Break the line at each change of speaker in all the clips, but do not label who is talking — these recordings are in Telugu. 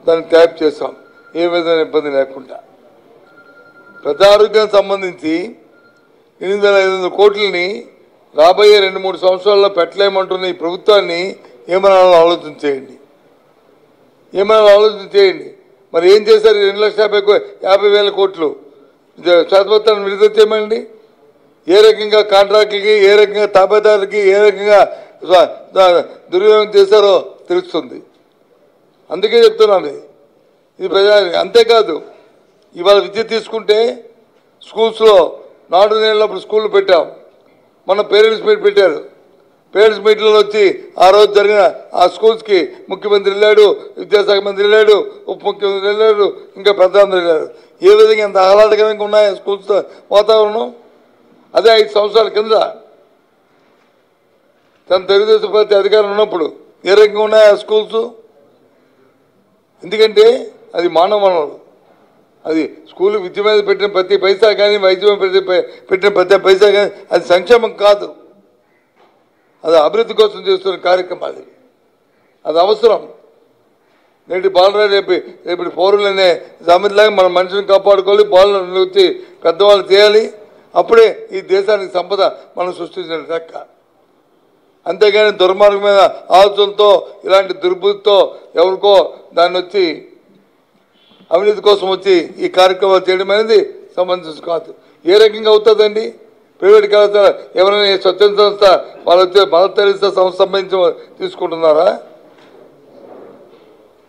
దాన్ని ట్యాప్ చేసాం ఏ విధమైన ఇబ్బంది లేకుండా. ప్రజారోగ్యానికి సంబంధించి 8,500 కోట్లని రాబోయే 2-3 సంవత్సరాల్లో పెట్టలేమంటున్న ఈ ప్రభుత్వాన్ని ఏమైనా ఆలోచన చేయండి. మరి ఏం చేశారు? 2,50,000 కోట్లు శాతపత్రాన్ని విడుదల చేయమండి. ఏ రకంగా కాంట్రాక్టులకి, ఏ రకంగా తాబేదారులకి, ఏ రకంగా దుర్వినియోగం చేశారో తెలుస్తుంది. అందుకే చెప్తున్నాను ఇది ప్రజానికి. అంతేకాదు ఇవాళ విద్య తీసుకుంటే స్కూల్స్లో నాడు నేలప్పుడు స్కూళ్ళు పెట్టాం. మన పేరెంట్స్ మీట్ పెట్టారు. పేరెంట్స్ మీట్లో వచ్చి ఆ రోజు జరిగిన ఆ స్కూల్స్కి ముఖ్యమంత్రి వెళ్ళాడు, విద్యాశాఖ మంత్రి వెళ్ళాడు, ఉప ముఖ్యమంత్రి వెళ్ళాడు, ఇంకా ప్రధానమంత్రి వెళ్ళాడు. ఏ విధంగా ఎంత ఆహ్లాదకరంగా ఉన్నాయా స్కూల్స్ వాతావరణం? అదే 5 సంవత్సరాల కింద తన తెలుగుదేశం పార్టీ అధికారం ఉన్నప్పుడు ఏ రకంగా ఉన్నాయా స్కూల్స్? ఎందుకంటే అది మానవ వనరులు. అది స్కూల్ విద్య మీద పెట్టిన ప్రతి పైసా కానీ, వైద్యం పెట్టిన ప్రతి పైసా కానీ అది సంక్షేమం కాదు, అది అభివృద్ధి కోసం చేస్తున్న కార్యక్రమాలు. అది అవసరం. నేటి బాలరాజు రేపు పౌరులనే సామెతలాగా మన మనిషిని కాపాడుకోవాలి, బాలను వచ్చి పెద్దవాళ్ళు చేయాలి. అప్పుడే ఈ దేశానికి సంపద మనం సృష్టించిన లెక్క. అంతేగాని దుర్మార్గమైన ఆలోచనతో, ఇలాంటి దుర్బుద్ధితో ఎవరికో దాన్ని వచ్చి అవినీతి కోసం వచ్చి ఈ కార్యక్రమాలు చేయడం అనేది సంబంధించి కాదు. ఏ రకంగా అవుతుందండి? ప్రైవేట్ కళాశాల ఎవరైనా స్వచ్ఛంద సంస్థ వాళ్ళు వచ్చే మదర్ తెరీసా సంస్థ సంబంధించి తీసుకుంటున్నారా?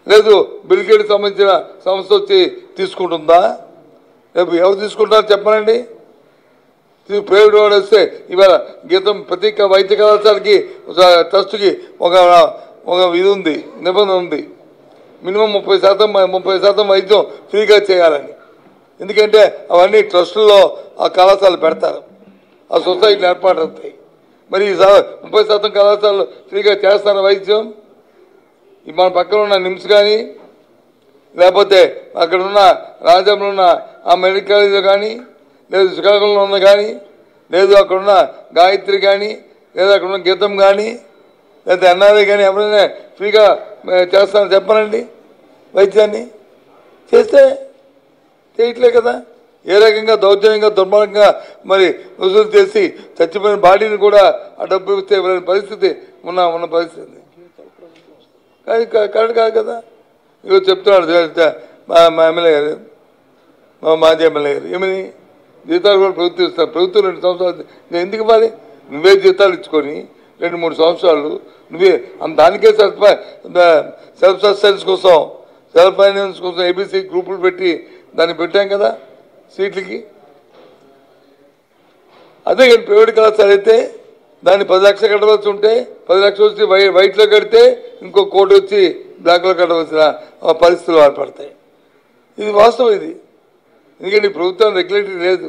లేదు బిల్ గేట్స్ సంబంధించిన సంస్థ వచ్చి తీసుకుంటుందా? రేపు ఎవరు తీసుకుంటారో చెప్పనండి. ప్రైవేట్ వాడు వస్తే ఇవాళ గీతం ప్రతి వైద్య కళాశాలకి ట్రస్ట్కి ఒక ఇది ఉంది, నిబంధన ఉంది. మినిమం 30% వైద్యం ఫ్రీగా చేయాలని. ఎందుకంటే అవన్నీ ట్రస్టుల్లో ఆ కళాశాలలు పెడతారు, ఆ సొసైటీలు ఏర్పాటవుతాయి. మరి 30% కళాశాలలు ఫ్రీగా చేస్తారు వైద్యం. మన పక్కన ఉన్న నిమ్స్ కానీ, లేకపోతే అక్కడ ఉన్న రాజ్యంలో ఉన్న ఆ మెడికల్ కాలేజీలో కానీ, లేదు శ్రీకాకుళంలో ఉన్న కానీ, లేదు అక్కడున్న గాయత్రి కానీ, లేదా అక్కడున్న గీతం కానీ, లేదా ఎన్ఆర్ఐ కానీ ఎవరైనా ఫ్రీగా చేస్తారని చెప్పనండి. వైద్యాన్ని చేస్తే చేయట్లే కదా. ఏ రకంగా దౌర్జన్యంగా దుర్మార్గంగా మరి వసూలు చేసి చచ్చిపోయిన బాడీని కూడా ఆ డబ్బు ఇస్తే ఇవ్వలేని పరిస్థితి ఉన్న పరిస్థితి కరెక్ట్ కాదు కదా. ఇగో చెప్తున్నాడు మా ఎమ్మెల్యే గారు, మా మాజీ ఎమ్మెల్యే గారు, ఏమని జీతాలు కూడా ప్రభుత్వం ఇస్తారు. ప్రభుత్వం 2 సంవత్సరాలు ఎందుకు మరి? నువ్వే జీతాలు ఇచ్చుకొని 2-3 సంవత్సరాలు నువ్వే దానికే సెల్ఫ్ సస్టెన్స్ కోసం, సెల్ఫ్ ఫైనాన్స్ కోసం ఏబీసీ గ్రూపులు పెట్టి దాన్ని పెట్టాం కదా సీట్లకి. అదే కానీ ప్రైవేట్ కళాశాల అయితే దాన్ని 10 లక్షలు కట్టవలసి ఉంటే 10 లక్షలు వచ్చి వైట్లో కడితే ఇంకో కోటి వచ్చి బ్లాక్లో కట్టవలసిన పరిస్థితులు ఏర్పడతాయి. ఇది వాస్తవం. ఇది ఎందుకంటే ప్రభుత్వం రెగ్యులేటరీ లేదు,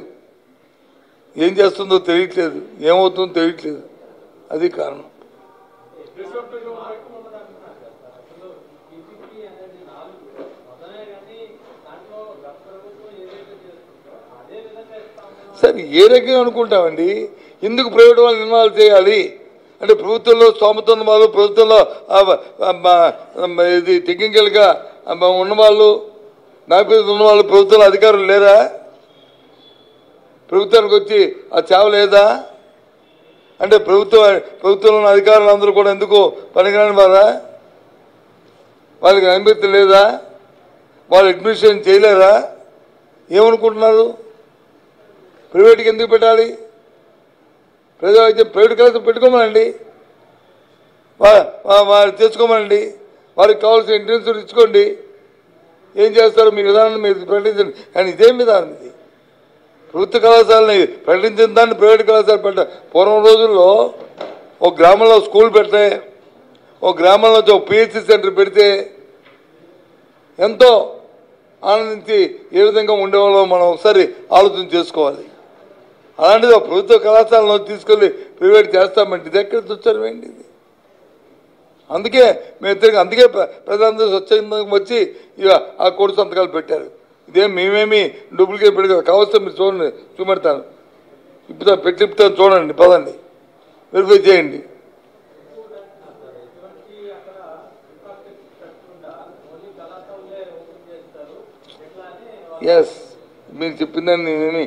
ఏం చేస్తుందో తెలియట్లేదు, ఏమవుతుందో తెలియట్లేదు. అది కారణం. సరే ఏ రకంగా అనుకుంటామండి? ఎందుకు ప్రైవేట్ వాళ్ళని ఇన్వాల్వ్ చేయాలి అంటే ప్రభుత్వంలో స్తోమత ఉన్న వాళ్ళు, ప్రభుత్వంలో ఇది టెక్నికల్గా ఉన్నవాళ్ళు, నాయకులు ఉన్నవాళ్ళు ప్రభుత్వంలో అధికారులు లేరా? ప్రభుత్వానికి వచ్చి ఆ చావ లేదా అంటే ప్రభుత్వంలో ఉన్న అధికారులు అందరూ కూడా ఎందుకు పనికిరాని వారా? వాళ్ళకి అనుమతి లేదా? వాళ్ళు అడ్మినిస్ట్రేషన్ చేయలేరా? ఏమనుకుంటున్నారు? ప్రైవేట్కి ఎందుకు పెట్టాలి? ప్రజావైద్యం ప్రైవేట్ కళాశాల పెట్టుకోమనండి, వారు తెచ్చుకోమనండి, వారికి కావాల్సిన ఇంటెన్సివ్ ఇచ్చుకోండి. ఏం చేస్తారో మీ విధానాన్ని మీరు ప్రకటించండి. కానీ ఇదేం విధానం ఇది? ప్రభుత్వ కళాశాలని ప్రకటించిన దాన్ని ప్రైవేట్ కళాశాల పెట్ట. పూర్వం రోజుల్లో ఒక గ్రామంలో స్కూల్ పెడితే, ఒక గ్రామంలో ఒక పిహెచ్సి సెంటర్ పెడితే ఎంతో ఆనందించి ఏ విధంగా ఉండేవాళ్ళో మనం ఒకసారి ఆలోచన చేసుకోవాలి. అలాంటిది ప్రభుత్వ కళాశాలను తీసుకెళ్ళి ప్రైవేట్ చేస్తామంటే ఇది ఎక్కడ వచ్చారు ఏంటి? ఇది అందుకే అందుకే ప్రజలందరూ స్వచ్ఛందంగా వచ్చి ఇక ఆ కోటి సంతకాలు పెట్టారు. ఇదేం మేమేమి డూప్లికేట్ పెట్టి కావస్తే మీరు చూడండి, చూపెడతాను, పెట్టిస్తాను, చూడండి, పదండి, వెరిఫై చేయండి. ఎస్ మీరు చెప్పిందని నేనేమి